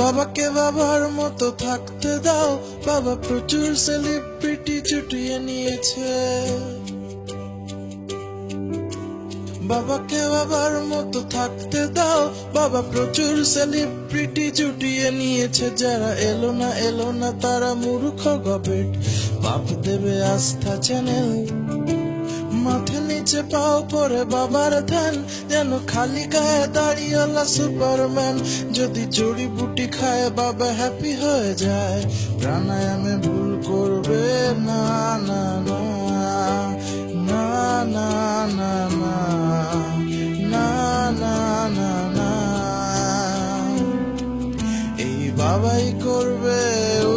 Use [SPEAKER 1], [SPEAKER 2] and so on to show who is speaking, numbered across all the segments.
[SPEAKER 1] বাবাকে বাবার মতো থাকতে দাও, বাবা প্রচুর সেলিব্রিটি জুটিয়ে নিয়েছে। বাবাকে বাবার মতো থাকতে দাও, বাবা প্রচুর সেলিব্রিটি জুটিয়ে নিয়েছে। যারা এলো না তারা মূর্খ গবেট, বাপ দেবে আস্থা চ্যানেল। মাথা নিচে পাও পরে বাবার ধ্যান, যেন খালি গায়ে দাঁড়িয়েলা সুপারম্যান। যদি জড়িবুটি খায় বাবা হ্যাপি হয়ে যায়, প্রাণায়ামে ভুল করবে না না না না না না না না না না না। এই বাবাই করবে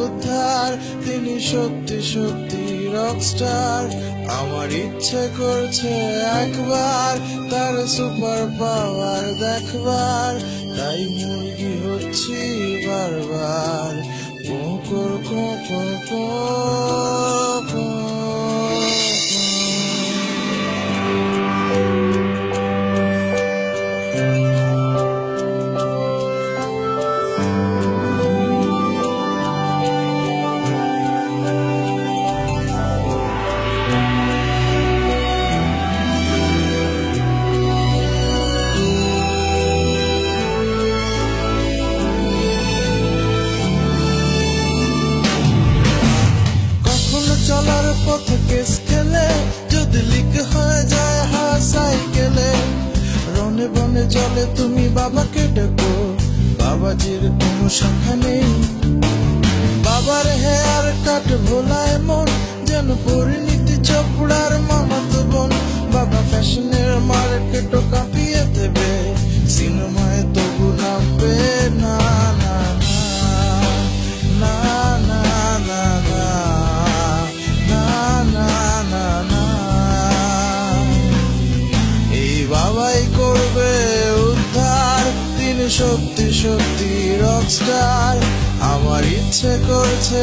[SPEAKER 1] উদ্ধার, তিনি সত্যি সত্যি রকস্টার। আমার ইচ্ছে করছে একবার তার সুপার পাওয়ার দেখবার, তাই মুরগি হচ্ছি বারবার কোকর কোকর কোকর। চলার পথে কেস খেলে যদি লিক হয়ে যায় সাইকেলে, রনে বনে চলে তুমি বাবাকে ডেকো, বাবাজির কোনো শাখা নেই। বাবার হেয়ার কাট ভোলায় মন, যেন পরিণীতি চোপড়ার মামাতো বোন। বাবা ফ্যাশনের মার্কেটও কাঁপিয়ে দেবে, সিনেমায় তবু নামবে না না না না না না না। এই বাবাই করবে উদ্ধার, তিনি সত্যি সত্যি রকস্টার। আমার ইচ্ছে করছে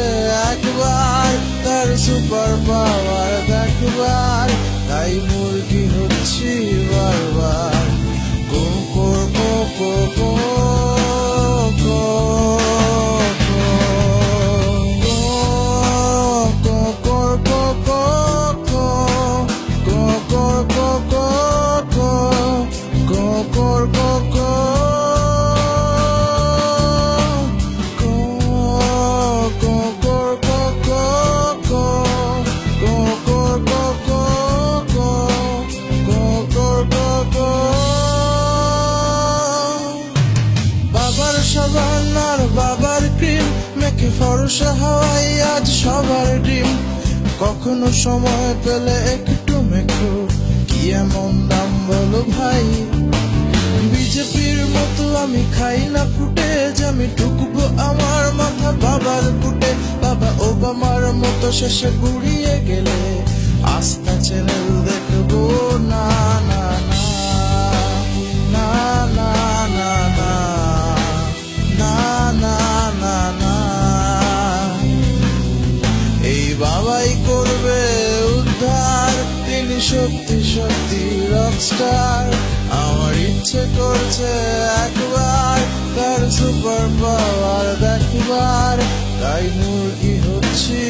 [SPEAKER 1] একবার তার সুপার পাওয়ার দেখবার, তাই মুরগি হচ্ছি বারবার কোকর কোকর কোকর। বাবার ক্রিম মেখে ফরসা হওয়াই আজ সবার ড্রিম। কখনো সময় পেলে একটু মেখো, কি এমন দাম বলো ভাই। বিজেপির মতো আমি খাই না ফুটেজ, আমি ঢুকবো আমার মাথা বাবার বুটে। বাবা ওবামার মতো শেষে গুড়িয়ে গেলে আস্থা চ্যানেল দেখবো না না না না না না না না না। এই বাবাই করবে উদ্ধার, তিনি সত্যি সত্যি রকস্টার। আমার ইচ্ছে করছে একবার তার সুপার পাওয়ার দেখবার, তাই মুরগি হচ্ছি